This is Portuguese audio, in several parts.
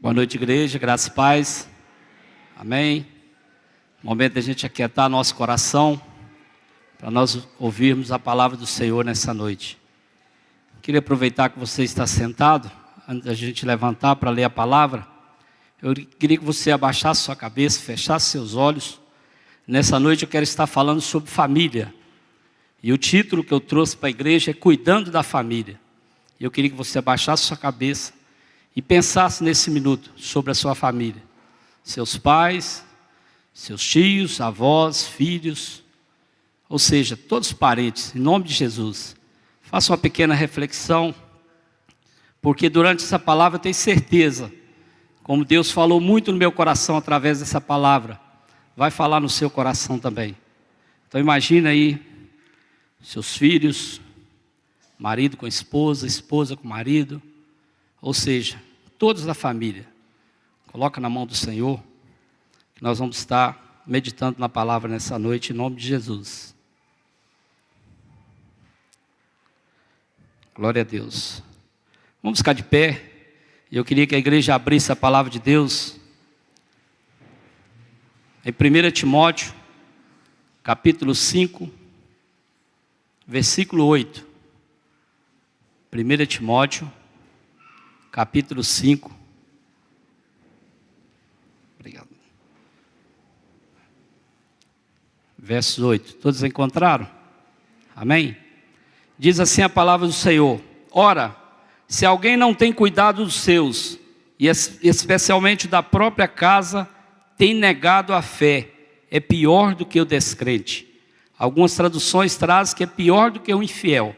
Boa noite, igreja, graça e paz, amém. Momento da gente aquietar nosso coração, para nós ouvirmos a palavra do Senhor nessa noite. Queria aproveitar que você está sentado, antes da gente levantar para ler a palavra, eu queria que você abaixasse sua cabeça, fechasse seus olhos. Nessa noite eu quero estar falando sobre família, e o título que eu trouxe para a igreja é Cuidando da Família. E eu queria que você abaixasse sua cabeça e pensasse nesse minuto sobre a sua família. Seus pais, seus tios, avós, filhos, ou seja, todos os parentes, em nome de Jesus. Faça uma pequena reflexão, porque durante essa palavra eu tenho certeza, como Deus falou muito no meu coração através dessa palavra, vai falar no seu coração também. Então imagina aí, seus filhos, marido com esposa, esposa com marido, ou seja, todos da família. Coloca na mão do Senhor, que nós vamos estar meditando na palavra nessa noite, em nome de Jesus. Glória a Deus. Vamos ficar de pé. E eu queria que a igreja abrisse a palavra de Deus em 1 Timóteo, capítulo 5, versículo 8. 1 Timóteo, capítulo 5. Obrigado. Versos 8. Todos encontraram? Amém? Diz assim a palavra do Senhor: Ora, se alguém não tem cuidado dos seus, e especialmente da própria casa, tem negado a fé, é pior do que o descrente. Algumas traduções trazem que é pior do que o infiel.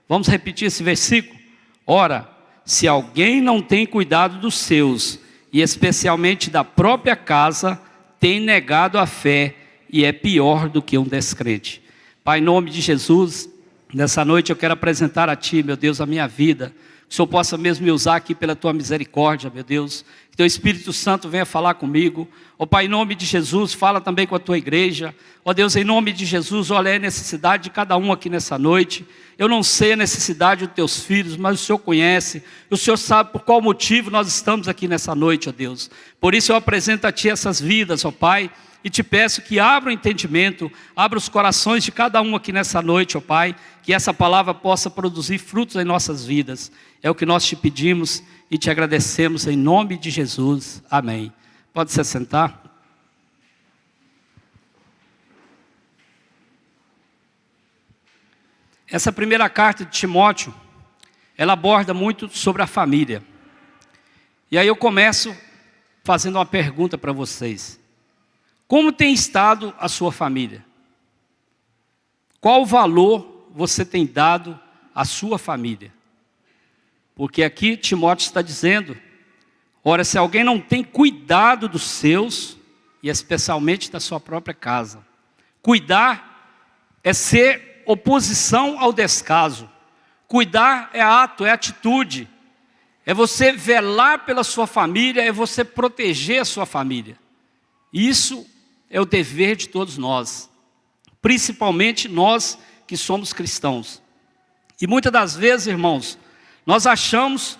Vamos repetir esse versículo? Ora, se alguém não tem cuidado dos seus, e especialmente da própria casa, tem negado a fé, e é pior do que um descrente. Pai, em nome de Jesus, nessa noite eu quero apresentar a Ti, meu Deus, a minha vida. Que o Senhor possa mesmo me usar aqui pela Tua misericórdia, meu Deus. Que Teu Espírito Santo venha falar comigo. Ó Pai, em nome de Jesus, fala também com a Tua igreja. Ó Deus, em nome de Jesus, olha a necessidade de cada um aqui nessa noite. Eu não sei a necessidade dos Teus filhos, mas o Senhor conhece. O Senhor sabe por qual motivo nós estamos aqui nessa noite, ó Deus. Por isso eu apresento a Ti essas vidas, ó Pai. E te peço que abra o entendimento, abra os corações de cada um aqui nessa noite, ó Pai. Que essa palavra possa produzir frutos em nossas vidas. É o que nós te pedimos e te agradecemos em nome de Jesus. Amém. Pode se sentar. Essa primeira carta de Timóteo, ela aborda muito sobre a família. E aí eu começo fazendo uma pergunta para vocês. Como tem estado a sua família? Qual valor você tem dado à sua família? Porque aqui Timóteo está dizendo, ora, se alguém não tem cuidado dos seus, e especialmente da sua própria casa. Cuidar é ser oposição ao descaso. Cuidar é ato, é atitude. É você velar pela sua família, é você proteger a sua família. Isso é o dever de todos nós, principalmente nós que somos cristãos. E muitas das vezes, irmãos, nós achamos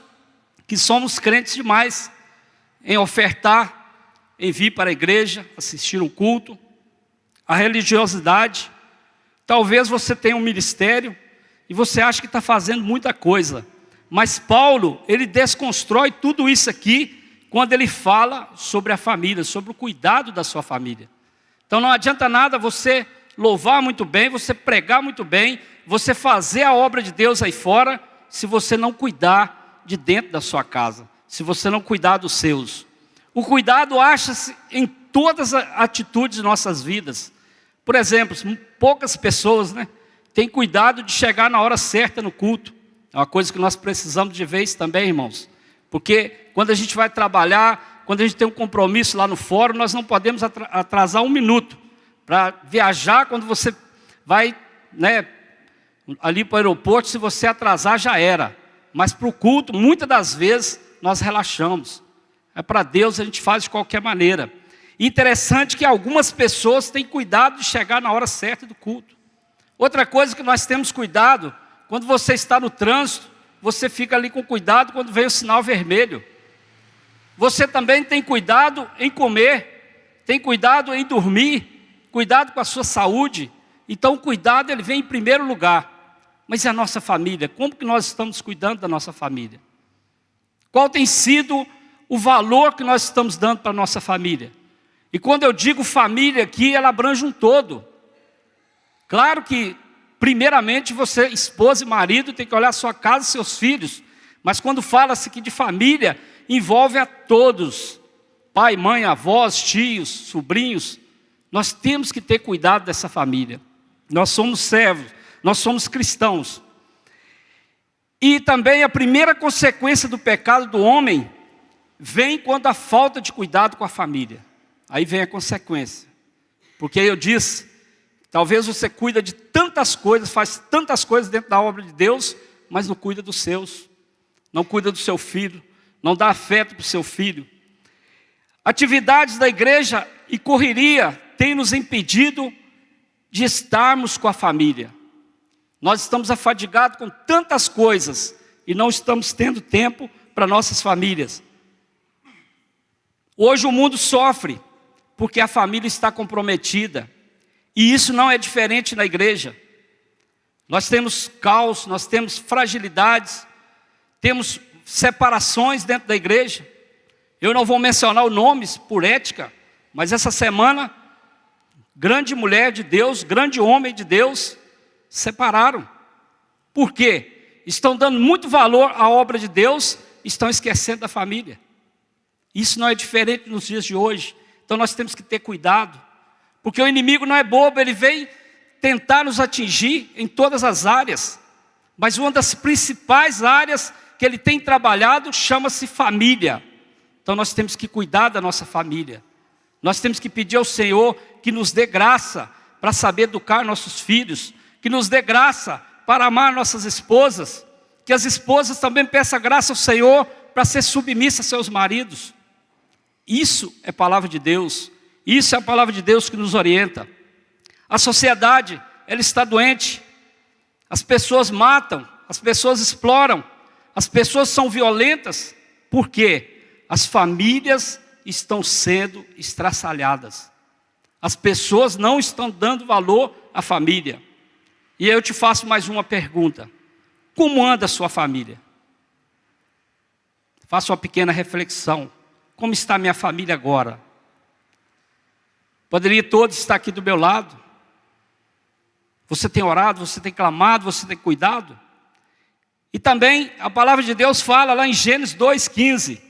que somos crentes demais em ofertar, em vir para a igreja, assistir um culto, a religiosidade. Talvez você tenha um ministério e você acha que está fazendo muita coisa. Mas Paulo, ele desconstrói tudo isso aqui quando ele fala sobre a família, sobre o cuidado da sua família. Então não adianta nada você louvar muito bem, você pregar muito bem, você fazer a obra de Deus aí fora, se você não cuidar de dentro da sua casa, se você não cuidar dos seus. O cuidado acha-se em todas as atitudes de nossas vidas. Por exemplo, poucas pessoas têm cuidado de chegar na hora certa no culto. É uma coisa que nós precisamos de vez também, irmãos. Porque quando a gente vai trabalhar, quando a gente tem um compromisso lá no fórum, nós não podemos atrasar um minuto. Para viajar, quando você vai ali para o aeroporto, se você atrasar já era. Mas para o culto, muitas das vezes, nós relaxamos. Para Deus a gente faz de qualquer maneira. Interessante que algumas pessoas têm cuidado de chegar na hora certa do culto. Outra coisa que nós temos cuidado, quando você está no trânsito, você fica ali com cuidado quando vem o sinal vermelho. Você também tem cuidado em comer, tem cuidado em dormir, cuidado com a sua saúde. Então o cuidado ele vem em primeiro lugar. Mas e a nossa família? Como que nós estamos cuidando da nossa família? Qual tem sido o valor que nós estamos dando para a nossa família? E quando eu digo família aqui, ela abrange um todo. Claro que, primeiramente, você, esposa e marido, tem que olhar a sua casa e seus filhos. Mas quando fala-se aqui de família, envolve a todos. Pai, mãe, avós, tios, sobrinhos. Nós temos que ter cuidado dessa família. Nós somos servos, nós somos cristãos. E também a primeira consequência do pecado do homem vem quando há falta de cuidado com a família. Aí vem a consequência. Porque eu disse, talvez você cuida de tantas coisas, faz tantas coisas dentro da obra de Deus, mas não cuida dos seus. Não cuida do seu filho, não dá afeto para o seu filho. Atividades da igreja e correria têm nos impedido de estarmos com a família. Nós estamos afadigados com tantas coisas e não estamos tendo tempo para nossas famílias. Hoje o mundo sofre porque a família está comprometida. E isso não é diferente na igreja. Nós temos caos, nós temos fragilidades, temos separações dentro da igreja. Eu não vou mencionar os nomes por ética, mas essa semana, grande mulher de Deus, grande homem de Deus, separaram. Por quê? Estão dando muito valor à obra de Deus, estão esquecendo da família. Isso não é diferente nos dias de hoje. Então nós temos que ter cuidado, porque o inimigo não é bobo, ele vem tentar nos atingir em todas as áreas. Mas uma das principais áreas que ele tem trabalhado chama-se família. Então nós temos que cuidar da nossa família. Nós temos que pedir ao Senhor que nos dê graça para saber educar nossos filhos, que nos dê graça para amar nossas esposas, que as esposas também peçam graça ao Senhor para ser submissas a seus maridos. Isso é palavra de Deus, isso é a palavra de Deus que nos orienta. A sociedade, ela está doente, as pessoas matam, as pessoas exploram, as pessoas são violentas. Por quê? As famílias estão sendo estraçalhadas. As pessoas não estão dando valor à família. E eu te faço mais uma pergunta. Como anda a sua família? Faça uma pequena reflexão. Como está a minha família agora? Poderia todos estar aqui do meu lado. Você tem orado, você tem clamado, você tem cuidado? E também a palavra de Deus fala lá em Gênesis 2,15.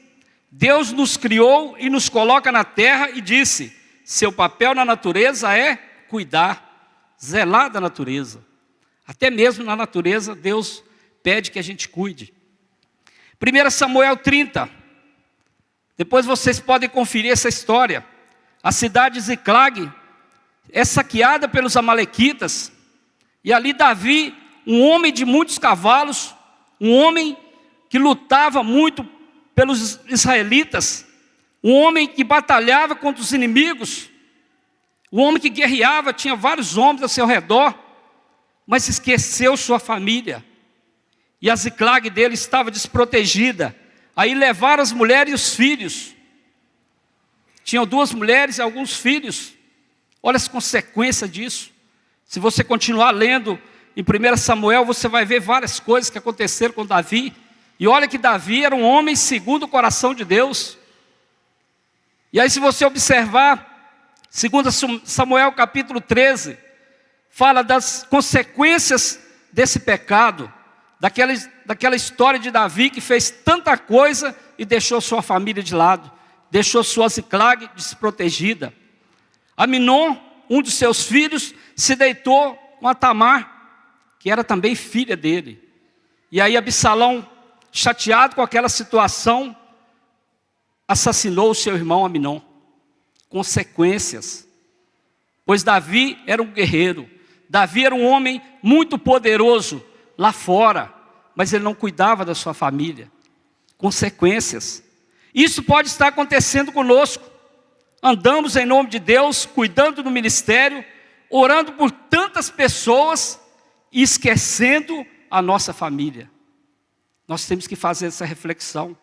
Deus nos criou e nos coloca na terra e disse: seu papel na natureza é cuidar, zelar da natureza. Até mesmo na natureza Deus pede que a gente cuide. 1 Samuel 30. Depois vocês podem conferir essa história. A cidade de Ziclag é saqueada pelos amalequitas. E ali Davi, um homem de muitos cavalos, um homem que lutava muito pelos israelitas, um homem que batalhava contra os inimigos, um homem que guerreava, tinha vários homens ao seu redor, mas esqueceu sua família. E a Ziclag dele estava desprotegida. Aí levaram as mulheres e os filhos. Tinham 2 mulheres e alguns filhos. Olha as consequências disso. Se você continuar lendo em 1 Samuel, você vai ver várias coisas que aconteceram com Davi. E olha que Davi era um homem segundo o coração de Deus. E aí se você observar, 2 Samuel capítulo 13, fala das consequências desse pecado. Daquela história de Davi que fez tanta coisa e deixou sua família de lado. Deixou sua Ziclag desprotegida. Aminon, um dos seus filhos, se deitou com a Tamar, que era também filha dele. E aí Absalão, chateado com aquela situação, assassinou o seu irmão Aminon. Consequências. Pois Davi era um guerreiro. Davi era um homem muito poderoso lá fora, mas ele não cuidava da sua família. Consequências. Isso pode estar acontecendo conosco. Andamos em nome de Deus, cuidando do ministério, orando por tantas pessoas e esquecendo a nossa família. Nós temos que fazer essa reflexão.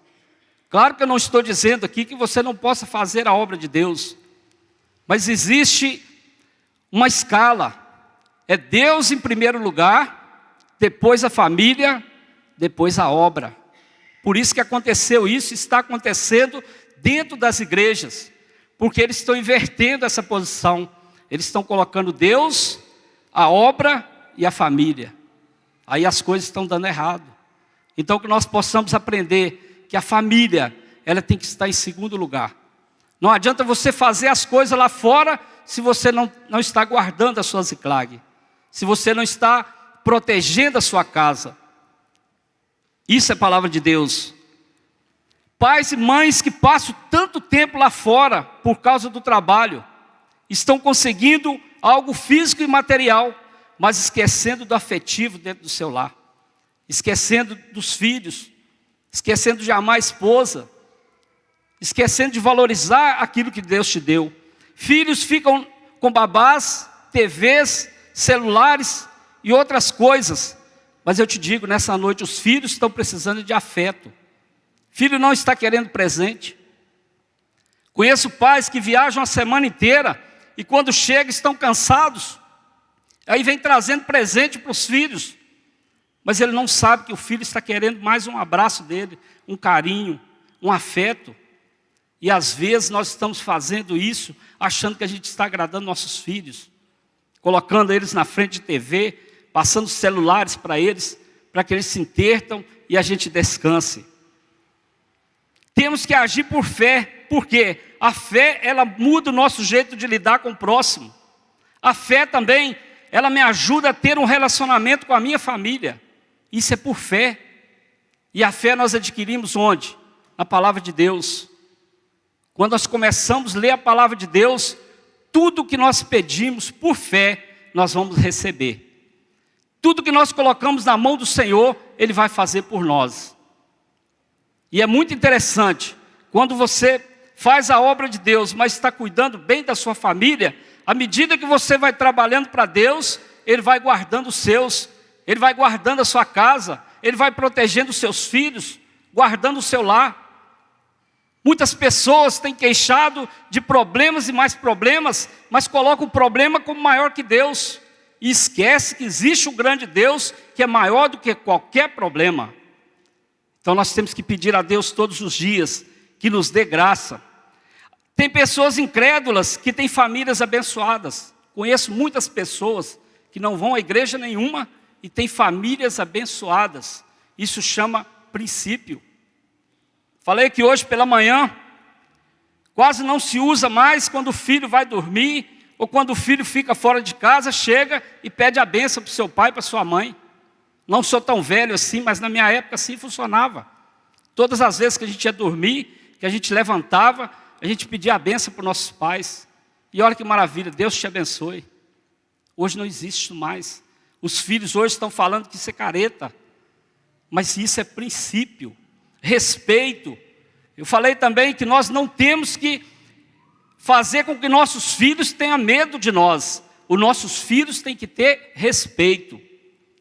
Claro que eu não estou dizendo aqui que você não possa fazer a obra de Deus, mas existe uma escala. É Deus em primeiro lugar, depois a família, depois a obra. Por isso que aconteceu isso, está acontecendo dentro das igrejas, porque eles estão invertendo essa posição. Eles estão colocando Deus, a obra e a família. Aí as coisas estão dando errado. Então que nós possamos aprender que a família, ela tem que estar em segundo lugar. Não adianta você fazer as coisas lá fora se você não está guardando a sua Ziclag, se você não está protegendo a sua casa. Isso é palavra de Deus. Pais e mães que passam tanto tempo lá fora por causa do trabalho, estão conseguindo algo físico e material, mas esquecendo do afetivo dentro do seu lar, esquecendo dos filhos, esquecendo de amar a esposa, esquecendo de valorizar aquilo que Deus te deu. Filhos ficam com babás, TVs, celulares e outras coisas. Mas eu te digo, nessa noite, os filhos estão precisando de afeto. Filho não está querendo presente. Conheço pais que viajam a semana inteira e quando chegam estão cansados. Aí vem trazendo presente para os filhos. Mas ele não sabe que o filho está querendo mais um abraço dele, um carinho, um afeto. E às vezes nós estamos fazendo isso, achando que a gente está agradando nossos filhos, colocando eles na frente de TV, passando celulares para que eles se intertam e a gente descanse. Temos que agir por fé, porque a fé, ela muda o nosso jeito de lidar com o próximo. A fé também, ela me ajuda a ter um relacionamento com a minha família. Isso é por fé. E a fé nós adquirimos onde? Na palavra de Deus. Quando nós começamos a ler a palavra de Deus, tudo que nós pedimos por fé, nós vamos receber. Tudo que nós colocamos na mão do Senhor, Ele vai fazer por nós. E é muito interessante, quando você faz a obra de Deus, mas está cuidando bem da sua família, à medida que você vai trabalhando para Deus, Ele vai guardando os seus, Ele vai guardando a sua casa, Ele vai protegendo os seus filhos, guardando o seu lar. Muitas pessoas têm queixado de problemas e mais problemas, mas colocam o problema como maior que Deus. E esquece que existe um grande Deus que é maior do que qualquer problema. Então nós temos que pedir a Deus todos os dias que nos dê graça. Tem pessoas incrédulas que têm famílias abençoadas. Conheço muitas pessoas que não vão à igreja nenhuma e têm famílias abençoadas. Isso chama princípio. Falei que hoje pela manhã, quase não se usa mais quando o filho vai dormir, ou quando o filho fica fora de casa, chega e pede a bênção para o seu pai e para a sua mãe. Não sou tão velho assim, mas na minha época assim funcionava. Todas as vezes que a gente ia dormir, que a gente levantava, a gente pedia a bênção para os nossos pais. E olha que maravilha, Deus te abençoe. Hoje não existe isso mais. Os filhos hoje estão falando que isso é careta, mas isso é princípio. Respeito. Eu falei também que nós não temos que fazer com que nossos filhos tenham medo de nós. Os nossos filhos têm que ter respeito.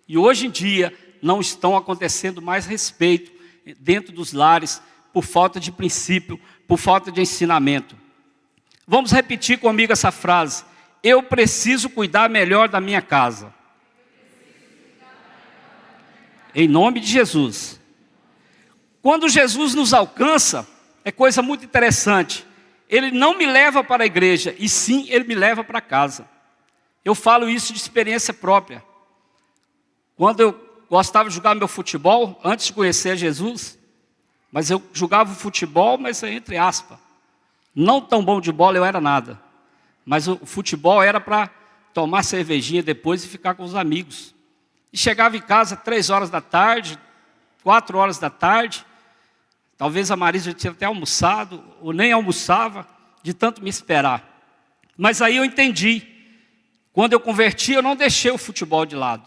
E hoje em dia não estão acontecendo mais respeito dentro dos lares por falta de princípio, por falta de ensinamento. Vamos repetir comigo essa frase. Eu preciso cuidar melhor da minha casa. Em nome de Jesus. Quando Jesus nos alcança, é coisa muito interessante. Ele não me leva para a igreja, e sim, Ele me leva para casa. Eu falo isso de experiência própria. Quando eu gostava de jogar meu futebol, antes de conhecer Jesus, mas eu jogava futebol, mas entre aspas. Não tão bom de bola eu era nada. Mas o futebol era para tomar cervejinha depois e ficar com os amigos. E chegava em casa 3 horas da tarde, 4 horas da tarde. Talvez a Marisa já tinha até almoçado, ou nem almoçava, de tanto me esperar. Mas aí eu entendi. Quando eu converti, eu não deixei o futebol de lado.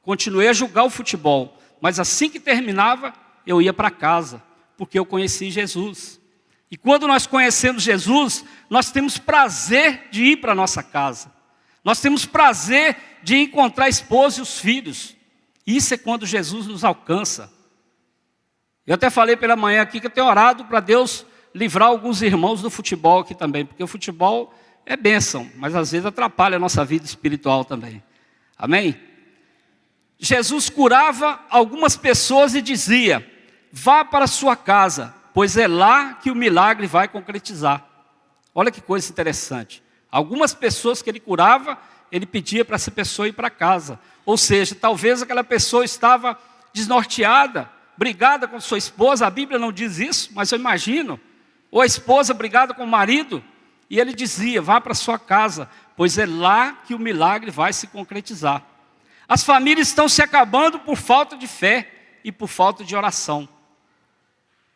Continuei a jogar o futebol. Mas assim que terminava, eu ia para casa. Porque eu conheci Jesus. E quando nós conhecemos Jesus, nós temos prazer de ir para a nossa casa. Nós temos prazer de encontrar a esposa e os filhos. Isso é quando Jesus nos alcança. Eu até falei pela manhã aqui que eu tenho orado para Deus livrar alguns irmãos do futebol aqui também, porque o futebol é bênção, mas às vezes atrapalha a nossa vida espiritual também. Amém? Jesus curava algumas pessoas e dizia: vá para a sua casa, pois é lá que o milagre vai concretizar. Olha que coisa interessante. Algumas pessoas que ele curava, ele pedia para essa pessoa ir para casa. Ou seja, talvez aquela pessoa estava desnorteada, brigada com sua esposa. A Bíblia não diz isso, mas eu imagino. Ou a esposa brigada com o marido. E ele dizia: vá para a sua casa, pois é lá que o milagre vai se concretizar. As famílias estão se acabando por falta de fé e por falta de oração.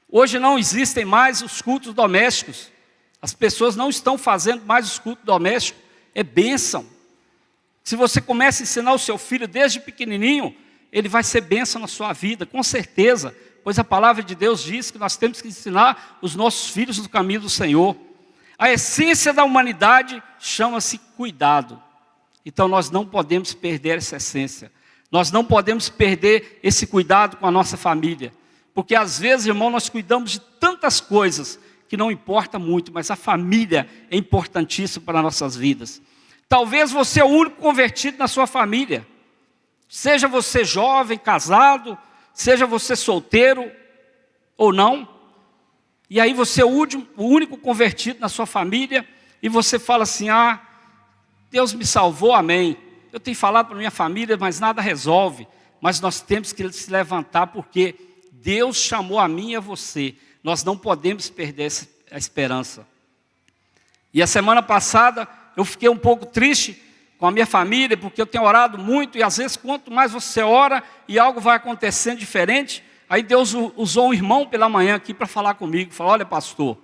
Hoje não existem mais os cultos domésticos. As pessoas não estão fazendo mais os cultos domésticos. É bênção. Se você começa a ensinar o seu filho desde pequenininho, ele vai ser bênção na sua vida, com certeza. Pois a palavra de Deus diz que nós temos que ensinar os nossos filhos no caminho do Senhor. A essência da humanidade chama-se cuidado. Então nós não podemos perder essa essência. Nós não podemos perder esse cuidado com a nossa família. Porque às vezes, irmão, nós cuidamos de tantas coisas que não importa muito, mas a família é importantíssima para nossas vidas. Talvez você é o único convertido na sua família. Seja você jovem, casado, seja você solteiro ou não. E aí você é o único convertido na sua família e você fala assim: ah, Deus me salvou, amém. Eu tenho falado para minha família, mas nada resolve. Mas nós temos que se levantar porque Deus chamou a mim e a você. Nós não podemos perder a esperança. E a semana passada eu fiquei um pouco triste com a minha família, porque eu tenho orado muito, e às vezes quanto mais você ora e algo vai acontecendo diferente, aí Deus usou um irmão pela manhã aqui para falar comigo. Falou: olha, pastor,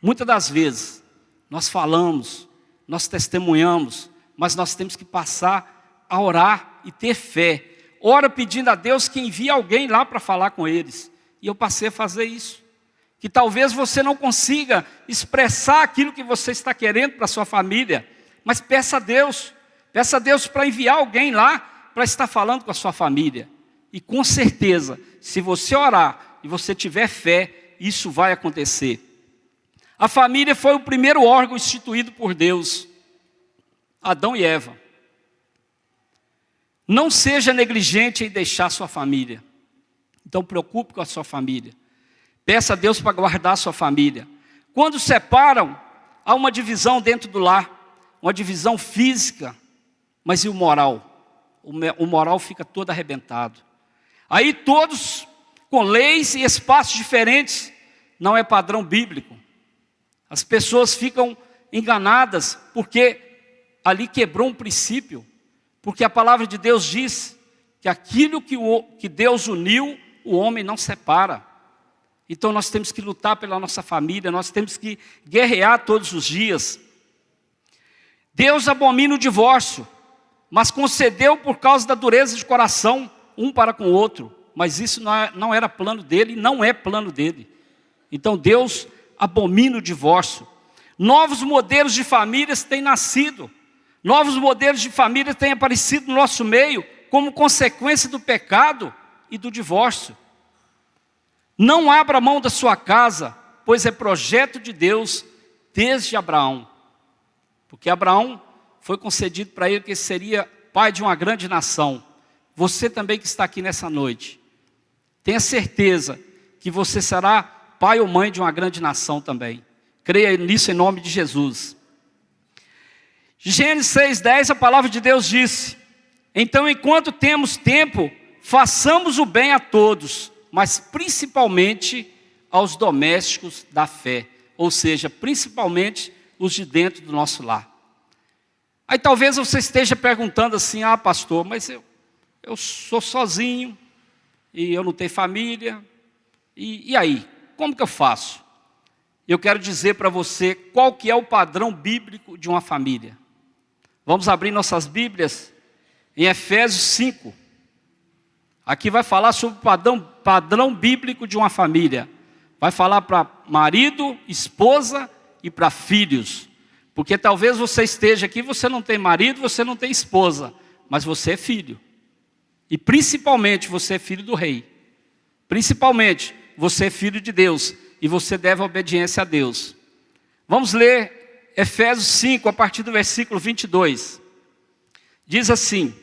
muitas das vezes nós falamos, nós testemunhamos, mas nós temos que passar a orar e ter fé. Ora pedindo a Deus que envie alguém lá para falar com eles. E eu passei a fazer isso. Que talvez você não consiga expressar aquilo que você está querendo para a sua família, mas peça a Deus para enviar alguém lá para estar falando com a sua família. E com certeza, se você orar e você tiver fé, isso vai acontecer. A família foi o primeiro órgão instituído por Deus. Adão e Eva. Não seja negligente em deixar sua família. Então preocupe com a sua família. Peça a Deus para guardar a sua família. Quando separam, há uma divisão dentro do lar. Uma divisão física, mas e o moral? O moral fica todo arrebentado. Aí todos com leis e espaços diferentes, não é padrão bíblico. As pessoas ficam enganadas porque ali quebrou um princípio. Porque a palavra de Deus diz que aquilo que Deus uniu, o homem não separa. Então nós temos que lutar pela nossa família, nós temos que guerrear todos os dias. Deus abomina o divórcio, mas concedeu por causa da dureza de coração, um para com o outro. Mas isso não era plano dele, não é plano dele. Então Deus abomina o divórcio. Novos modelos de famílias têm nascido. Novos modelos de família têm aparecido no nosso meio como consequência do pecado e do divórcio. Não abra mão da sua casa, pois é projeto de Deus desde Abraão. Porque Abraão foi concedido para ele que seria pai de uma grande nação. Você também que está aqui nessa noite, tenha certeza que você será pai ou mãe de uma grande nação também. Creia nisso em nome de Jesus. Gênesis 6:10, a palavra de Deus disse: então, enquanto temos tempo, façamos o bem a todos, mas principalmente aos domésticos da fé. Ou seja, principalmente os de dentro do nosso lar. Aí talvez você esteja perguntando assim: ah, pastor, mas eu sou sozinho, e eu não tenho família, e aí, como que eu faço? Eu quero dizer para você qual que é o padrão bíblico de uma família. Vamos abrir nossas Bíblias em Efésios 5. Aqui vai falar sobre o padrão bíblico de uma família. Vai falar para marido, esposa e para filhos. Porque talvez você esteja aqui, você não tem marido, você não tem esposa, mas você é filho. E principalmente você é filho do rei. Principalmente, você é filho de Deus e você deve obediência a Deus. Vamos ler Efésios 5, a partir do versículo 22. Diz assim: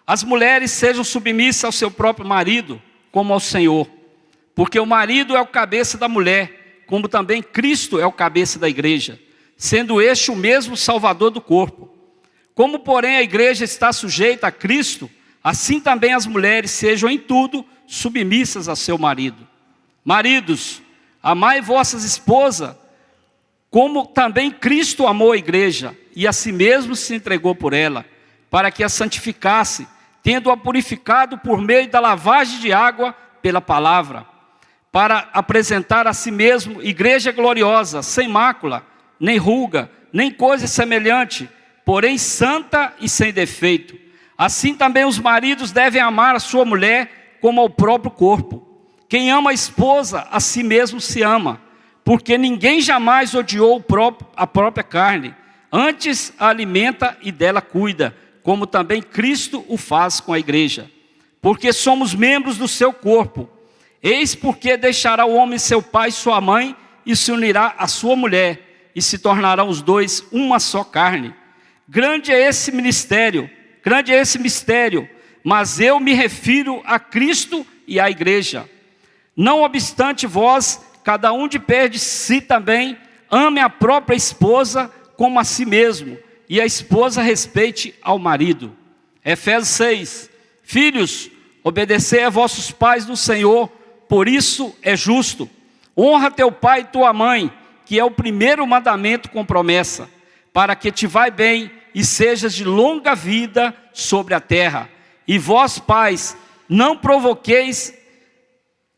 as mulheres sejam submissas ao seu próprio marido, como ao Senhor. Porque o marido é o cabeça da mulher, como também Cristo é o cabeça da igreja, sendo este o mesmo Salvador do corpo. Como, porém, a igreja está sujeita a Cristo, assim também as mulheres sejam em tudo submissas a seu marido. Maridos, amai vossas esposas, como também Cristo amou a igreja, e a si mesmo se entregou por ela, para que a santificasse, tendo-a purificado por meio da lavagem de água pela palavra, para apresentar a si mesmo igreja gloriosa, sem mácula, nem ruga, nem coisa semelhante, porém santa e sem defeito. Assim também os maridos devem amar a sua mulher como ao próprio corpo. Quem ama a esposa, a si mesmo se ama, porque ninguém jamais odiou a própria carne, antes a alimenta e dela cuida, como também Cristo o faz com a igreja. Porque somos membros do seu corpo. Eis porque deixará o homem seu pai e sua mãe, e se unirá à sua mulher, e se tornarão os dois uma só carne. Grande é esse mistério, mas eu me refiro a Cristo e à igreja. Não obstante vós, cada um de pé de si também, ame a própria esposa como a si mesmo, e a esposa respeite ao marido. Efésios 6. Filhos, obedecei a vossos pais no Senhor, por isso é justo. Honra teu pai e tua mãe, que é o primeiro mandamento com promessa, para que te vai bem e sejas de longa vida sobre a terra. E vós, pais, não provoqueis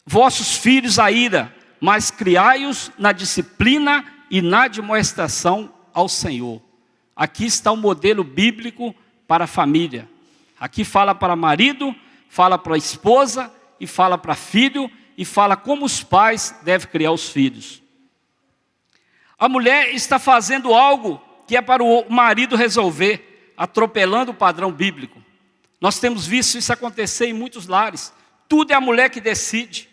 vossos filhos a ira, mas criai-os na disciplina e na admoestação ao Senhor. Aqui está o modelo bíblico para a família. Aqui fala para marido, fala para a esposa, e fala para filho, e fala como os pais devem criar os filhos. A mulher está fazendo algo que é para o marido resolver, atropelando o padrão bíblico. Nós temos visto isso acontecer em muitos lares. Tudo é a mulher que decide.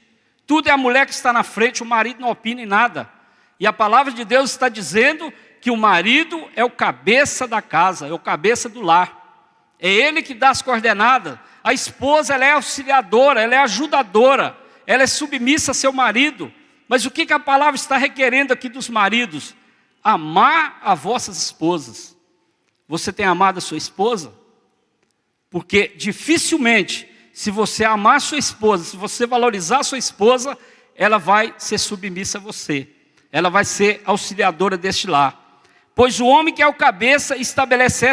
Tudo é a mulher que está na frente, o marido não opina em nada. E a palavra de Deus está dizendo que o marido é o cabeça da casa, é o cabeça do lar. É ele que dá as coordenadas. A esposa, ela é auxiliadora, ela é ajudadora, ela é submissa a seu marido. Mas o que a palavra está requerendo aqui dos maridos? Amar as vossas esposas. Você tem amado a sua esposa? Porque dificilmente, se você amar a sua esposa, se você valorizar a sua esposa, ela vai ser submissa a você. Ela vai ser auxiliadora deste lar. Pois o homem que é o cabeça estabelece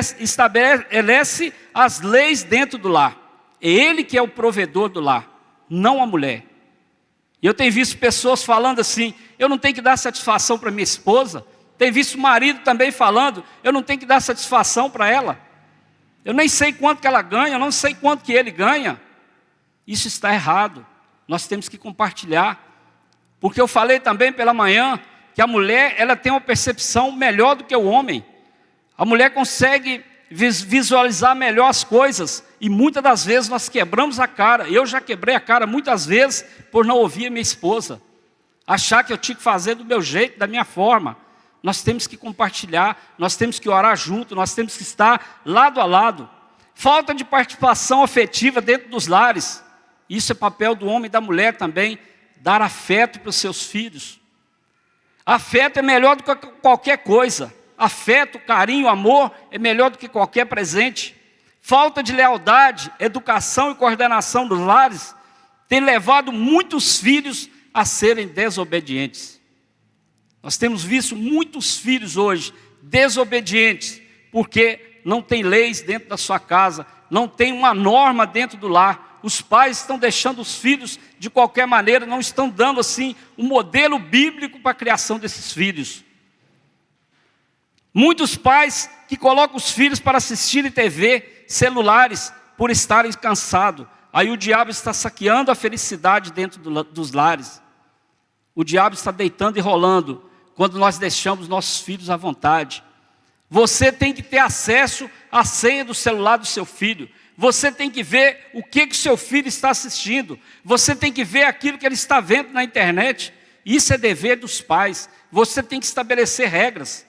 as leis dentro do lar. É ele que é o provedor do lar, não a mulher. E eu tenho visto pessoas falando assim: eu não tenho que dar satisfação para minha esposa. Tenho visto o marido também falando: eu não tenho que dar satisfação para ela. Eu nem sei quanto que ela ganha, eu não sei quanto que ele ganha. Isso está errado. Nós temos que compartilhar. Porque eu falei também pela manhã que a mulher, ela tem uma percepção melhor do que o homem. A mulher consegue visualizar melhor as coisas. E muitas das vezes nós quebramos a cara. Eu já quebrei a cara muitas vezes por não ouvir a minha esposa. Achar que eu tinha que fazer do meu jeito, da minha forma. Nós temos que compartilhar, nós temos que orar junto, nós temos que estar lado a lado. Falta de participação afetiva dentro dos lares. Isso é papel do homem e da mulher também. Dar afeto para os seus filhos. Afeto é melhor do que qualquer coisa. Afeto, carinho, amor é melhor do que qualquer presente. Falta de lealdade, educação e coordenação dos lares tem levado muitos filhos a serem desobedientes. Nós temos visto muitos filhos hoje desobedientes, porque não tem leis dentro da sua casa, não tem uma norma dentro do lar. Os pais estão deixando os filhos de qualquer maneira, não estão dando assim um modelo bíblico para a criação desses filhos. Muitos pais que colocam os filhos para assistirem TV, celulares, por estarem cansados. Aí o diabo está saqueando a felicidade dentro dos lares. O diabo está deitando e rolando quando nós deixamos nossos filhos à vontade. Você tem que ter acesso à senha do celular do seu filho. você tem que ver o que o seu filho está assistindo, você tem que ver aquilo que ele está vendo na internet. Isso é dever dos pais. Você tem que estabelecer regras,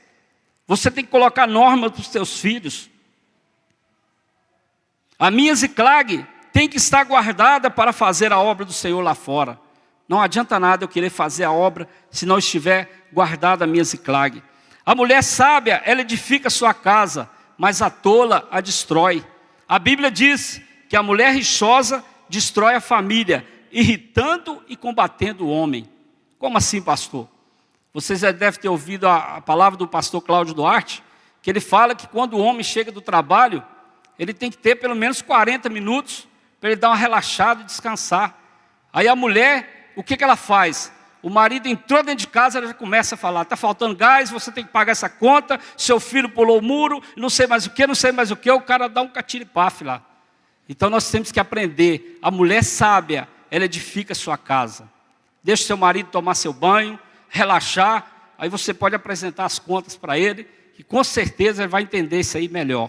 você tem que colocar normas para os seus filhos. A minha Ziclag tem que estar guardada para fazer a obra do Senhor lá fora. Não adianta nada eu querer fazer a obra se não estiver guardada a minha Ziclag. A mulher sábia, ela edifica a sua casa, mas a tola a destrói. A Bíblia diz que a mulher rixosa destrói a família, irritando e combatendo o homem. Como assim, pastor? Vocês já devem ter ouvido a palavra do pastor Cláudio Duarte, que ele fala que quando o homem chega do trabalho, ele tem que ter pelo menos 40 minutos para ele dar uma relaxada e descansar. Aí a mulher, o que ela faz? O marido entrou dentro de casa, ela já começa a falar, está faltando gás, você tem que pagar essa conta, seu filho pulou o muro, não sei mais o que, o cara dá um catiripafe lá. Então nós temos que aprender, a mulher sábia, ela edifica a sua casa. Deixa o seu marido tomar seu banho, relaxar, aí você pode apresentar as contas para ele, que com certeza ele vai entender isso aí melhor.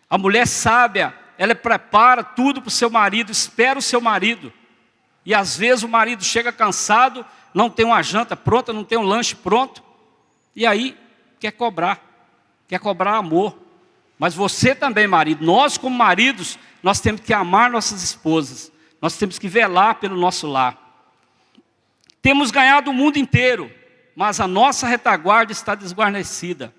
A mulher sábia, ela prepara tudo para o seu marido, espera o seu marido. E às vezes o marido chega cansado, não tem uma janta pronta, não tem um lanche pronto, e aí quer cobrar amor. Mas você também, marido, nós como maridos, nós temos que amar nossas esposas, nós temos que velar pelo nosso lar. Temos ganhado o mundo inteiro, mas a nossa retaguarda está desguarnecida.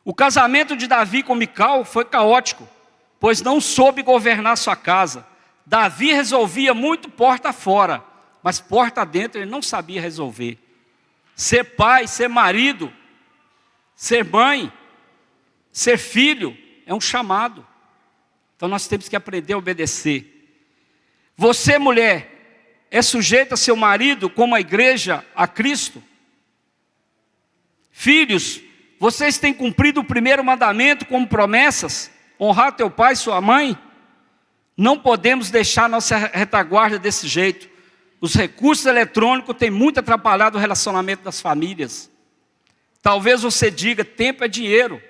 O casamento de Davi com Mical foi caótico, pois não soube governar sua casa. Davi resolvia muito porta fora, mas porta dentro ele não sabia resolver. Ser pai, ser marido, ser mãe, ser filho é um chamado. Então nós temos que aprender a obedecer. Você, mulher, é sujeita a seu marido como a igreja a Cristo? Filhos, vocês têm cumprido o primeiro mandamento como promessas? Honrar teu pai e sua mãe? Não podemos deixar nossa retaguarda desse jeito. Os recursos eletrônicos têm muito atrapalhado o relacionamento das famílias. Talvez você diga, tempo é dinheiro.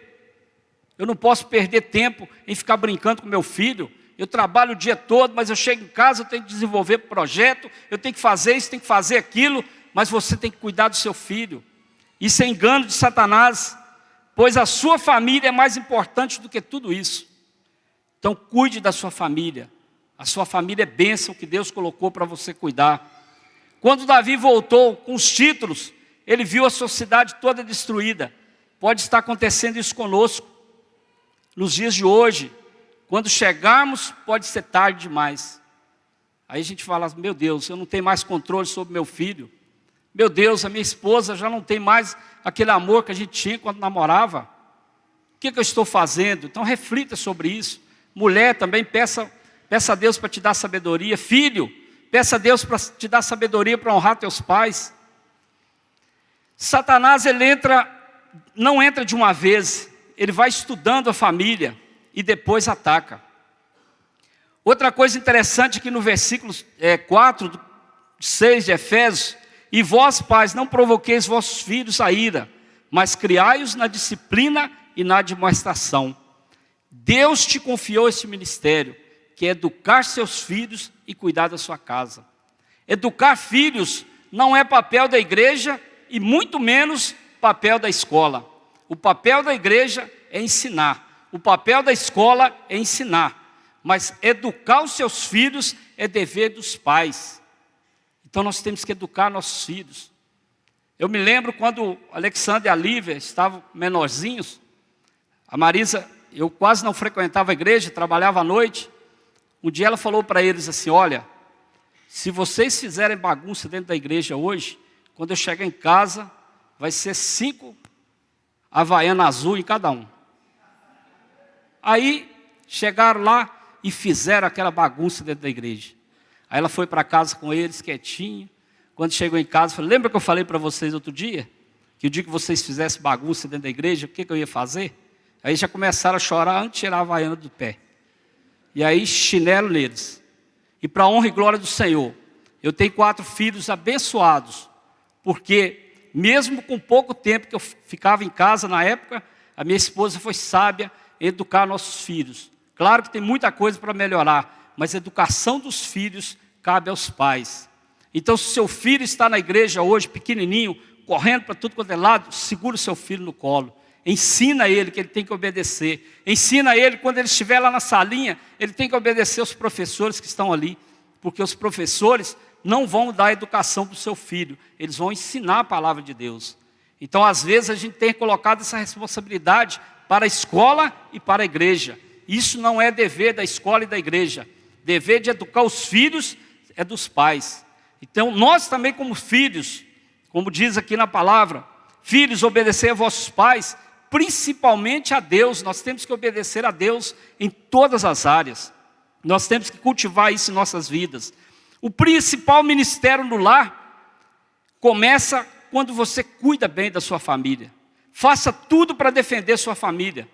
Eu não posso perder tempo em ficar brincando com meu filho. Eu trabalho o dia todo, mas eu chego em casa, eu tenho que desenvolver projeto, eu tenho que fazer isso, tenho que fazer aquilo, mas você tem que cuidar do seu filho. Isso é engano de Satanás, pois a sua família é mais importante do que tudo isso. Então cuide da sua família. A sua família é bênção que Deus colocou para você cuidar. Quando Davi voltou com os títulos, ele viu a sua cidade toda destruída. Pode estar acontecendo isso conosco. Nos dias de hoje, quando chegarmos, pode ser tarde demais. Aí a gente fala, meu Deus, eu não tenho mais controle sobre meu filho. Meu Deus, a minha esposa já não tem mais aquele amor que a gente tinha quando namorava. O que eu estou fazendo? Então reflita sobre isso. Mulher também, peça a Deus para te dar sabedoria. Filho, peça a Deus para te dar sabedoria para honrar teus pais. Satanás, ele não entra de uma vez. Ele vai estudando a família e depois ataca. Outra coisa interessante que no versículo 4, 6 de Efésios, e vós, pais, não provoqueis vossos filhos a ira, mas criai-os na disciplina e na admoestação. Deus te confiou esse ministério, que é educar seus filhos e cuidar da sua casa. Educar filhos não é papel da igreja e muito menos papel da escola. O papel da igreja é ensinar, o papel da escola é ensinar, mas educar os seus filhos é dever dos pais. Então nós temos que educar nossos filhos. Eu me lembro quando Alexandre e a Lívia estavam menorzinhos, a Marisa, eu quase não frequentava a igreja, trabalhava à noite. Um dia ela falou para eles assim, olha, se vocês fizerem bagunça dentro da igreja hoje, quando eu chegar em casa, vai ser 5 Havaiana azul em cada um. Aí chegaram lá e fizeram aquela bagunça dentro da igreja. Aí ela foi para casa com eles, quietinha. Quando chegou em casa, falou, lembra que eu falei para vocês outro dia? Que o dia que vocês fizessem bagunça dentro da igreja, o que eu ia fazer? Aí já começaram a chorar antes de tirar a havaiana do pé. E aí chinelo neles. E para a honra e glória do Senhor, eu tenho 4 filhos abençoados. Porque mesmo com pouco tempo que eu ficava em casa na época, a minha esposa foi sábia em educar nossos filhos. Claro que tem muita coisa para melhorar, mas a educação dos filhos cabe aos pais. Então, se o seu filho está na igreja hoje, pequenininho, correndo para tudo quanto é lado, segura o seu filho no colo. Ensina ele que ele tem que obedecer. Ensina ele, quando ele estiver lá na salinha, ele tem que obedecer aos professores que estão ali. Porque os professores não vão dar educação para o seu filho, eles vão ensinar a palavra de Deus. Então, às vezes, a gente tem colocado essa responsabilidade para a escola e para a igreja. Isso não é dever da escola e da igreja. Dever de educar os filhos é dos pais. Então, nós também como filhos, como diz aqui na palavra, filhos, obedecei a vossos pais, principalmente a Deus. Nós temos que obedecer a Deus em todas as áreas. Nós temos que cultivar isso em nossas vidas. O principal ministério no lar começa quando você cuida bem da sua família. Faça tudo para defender sua família.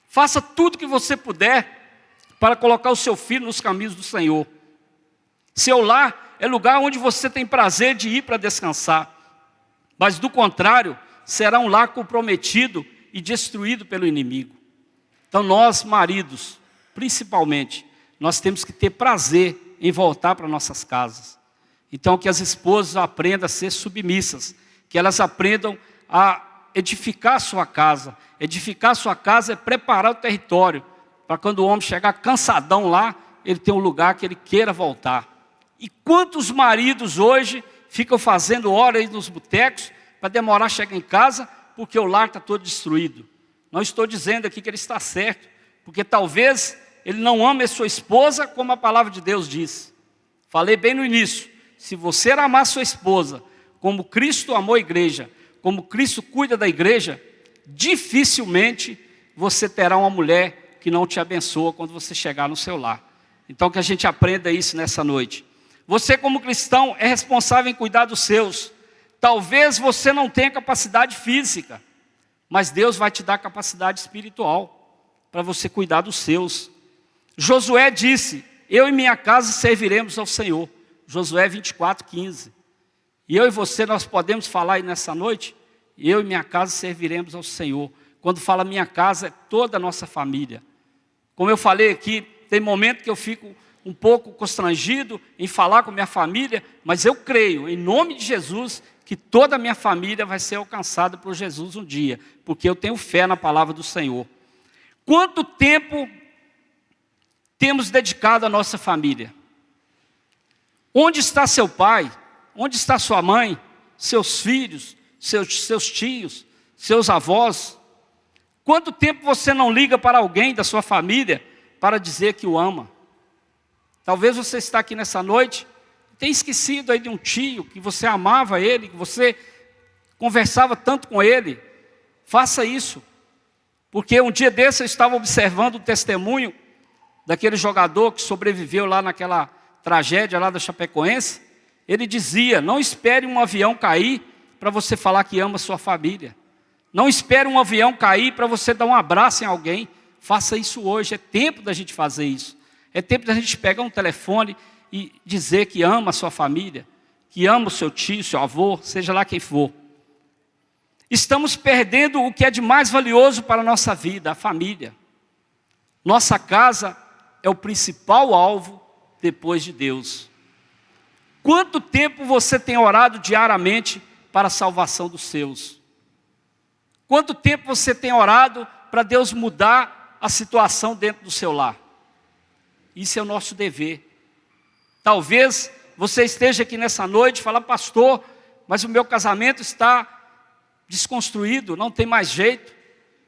Faça tudo que você puder para colocar o seu filho nos caminhos do Senhor. Seu lar é lugar onde você tem prazer de ir para descansar. Mas do contrário, será um lar comprometido e destruído pelo inimigo. Então nós, maridos, principalmente, nós temos que ter prazer em voltar para nossas casas. Então que as esposas aprendam a ser submissas, que elas aprendam a edificar a sua casa. Edificar a sua casa é preparar o território, para quando o homem chegar cansadão lá, ele ter um lugar que ele queira voltar. E quantos maridos hoje ficam fazendo hora aí nos botecos, para demorar a chegar em casa, porque o lar está todo destruído. Não estou dizendo aqui que ele está certo, porque talvez ele não ame a sua esposa como a palavra de Deus diz. Falei bem no início, se você amar sua esposa como Cristo amou a igreja, como Cristo cuida da igreja, dificilmente você terá uma mulher que não te abençoa quando você chegar no seu lar. Então que a gente aprenda isso nessa noite. Você como cristão é responsável em cuidar dos seus. Talvez você não tenha capacidade física, mas Deus vai te dar capacidade espiritual para você cuidar dos seus. Josué disse, eu e minha casa serviremos ao Senhor. Josué 24:15. E eu e você, nós podemos falar aí nessa noite, eu e minha casa serviremos ao Senhor. Quando fala minha casa, é toda a nossa família. Como eu falei aqui, tem momento que eu fico um pouco constrangido em falar com minha família, mas eu creio, em nome de Jesus, que toda a minha família vai ser alcançada por Jesus um dia, porque eu tenho fé na palavra do Senhor. Quanto tempo temos dedicado à nossa família? Onde está seu pai? Onde está sua mãe? Seus filhos? Seus tios? Seus avós? Quanto tempo você não liga para alguém da sua família para dizer que o ama? Talvez você está aqui nessa noite, tenha esquecido aí de um tio, que você amava ele, que você conversava tanto com ele. Faça isso. Porque um dia desse eu estava observando o testemunho daquele jogador que sobreviveu lá naquela tragédia lá da Chapecoense. Ele dizia, não espere um avião cair para você falar que ama sua família. Não espere um avião cair para você dar um abraço em alguém. Faça isso hoje, é tempo da gente fazer isso. É tempo da gente pegar um telefone e dizer que ama a sua família, que ama o seu tio, seu avô, seja lá quem for. Estamos perdendo o que é de mais valioso para a nossa vida, a família. Nossa casa é o principal alvo depois de Deus. Quanto tempo você tem orado diariamente para a salvação dos seus? Quanto tempo você tem orado para Deus mudar a situação dentro do seu lar? Isso é o nosso dever. Talvez você esteja aqui nessa noite e fale, pastor, mas o meu casamento está desconstruído, não tem mais jeito.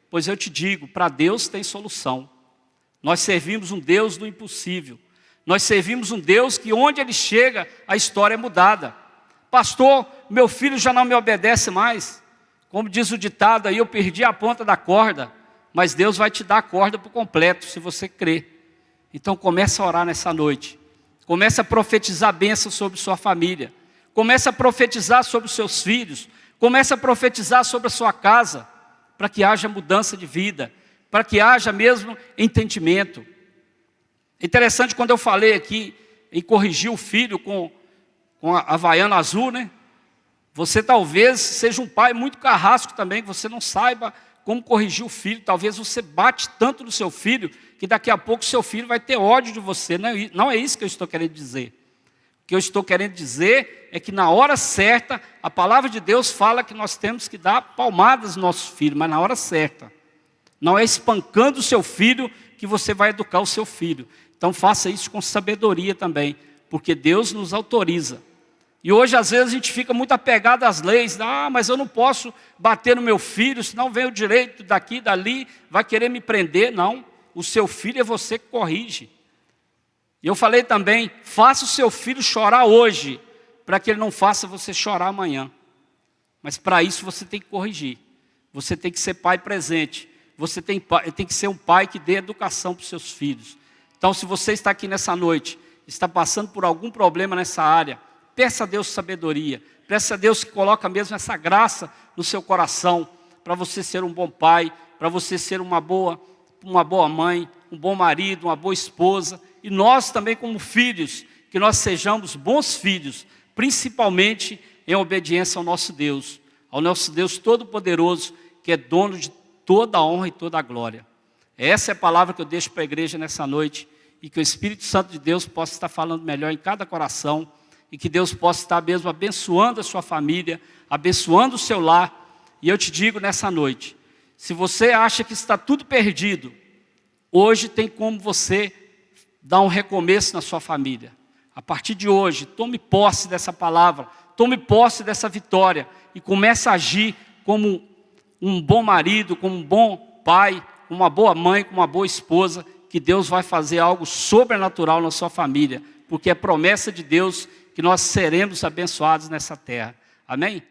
Pois eu te digo, para Deus tem solução. Nós servimos um Deus do impossível. Nós servimos um Deus que onde Ele chega, a história é mudada. Pastor, meu filho já não me obedece mais. Como diz o ditado aí, eu perdi a ponta da corda. Mas Deus vai te dar a corda por completo, se você crer. Então comece a orar nessa noite. Comece a profetizar bênçãos sobre sua família. Comece a profetizar sobre os seus filhos. Comece a profetizar sobre a sua casa. Para que haja mudança de vida. Para que haja mesmo entendimento. Interessante quando eu falei aqui em corrigir o filho com a havaiana azul, né? Você talvez seja um pai muito carrasco também, que você não saiba como corrigir o filho. Talvez você bate tanto no seu filho, que daqui a pouco seu filho vai ter ódio de você. Não é isso que eu estou querendo dizer. O que eu estou querendo dizer é que na hora certa, a palavra de Deus fala que nós temos que dar palmadas no nosso filho, mas na hora certa. Não é espancando o seu filho que você vai educar o seu filho. Então faça isso com sabedoria também, porque Deus nos autoriza. E hoje às vezes a gente fica muito apegado às leis. Mas eu não posso bater no meu filho, senão vem o direito daqui, dali, vai querer me prender. Não, o seu filho é você que corrige. E eu falei também, faça o seu filho chorar hoje, para que ele não faça você chorar amanhã. Mas para isso você tem que corrigir. Você tem que ser pai presente. Você tem que ser um pai que dê educação para os seus filhos. Então, se você está aqui nessa noite, está passando por algum problema nessa área, peça a Deus sabedoria. Peça a Deus que coloque mesmo essa graça no seu coração, para você ser um bom pai, para você ser uma boa mãe, um bom marido, uma boa esposa. E nós também como filhos, que nós sejamos bons filhos, principalmente em obediência ao nosso Deus Todo-Poderoso, que é dono de toda a honra e toda a glória. Essa é a palavra que eu deixo para a igreja nessa noite, e que o Espírito Santo de Deus possa estar falando melhor em cada coração, e que Deus possa estar mesmo abençoando a sua família, abençoando o seu lar. E eu te digo nessa noite, se você acha que está tudo perdido, hoje tem como você dar um recomeço na sua família. A partir de hoje, tome posse dessa palavra, tome posse dessa vitória, e comece a agir como um bom marido, como um bom pai, como uma boa mãe, como uma boa esposa, que Deus vai fazer algo sobrenatural na sua família, porque é promessa de Deus que nós seremos abençoados nessa terra. Amém?